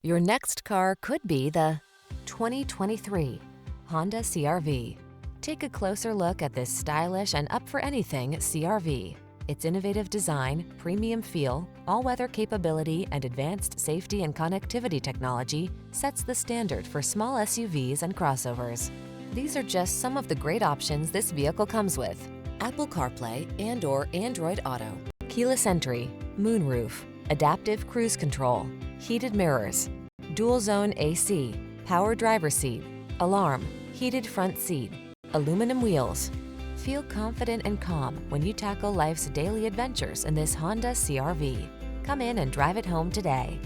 Your next car could be the 2023 Honda CR-V. Take a closer look at this stylish and up-for-anything CR-V. Its innovative design, premium feel, all-weather capability, and advanced safety and connectivity technology sets the standard for small SUVs and crossovers. These are just some of the great options this vehicle comes with: Apple CarPlay and/or Android Auto, keyless entry, moonroof, adaptive cruise control, heated mirrors, dual zone AC, power driver seat, alarm, heated front seat, aluminum wheels. Feel confident and calm when you tackle life's daily adventures in this Honda CR-V. Come in and drive it home today.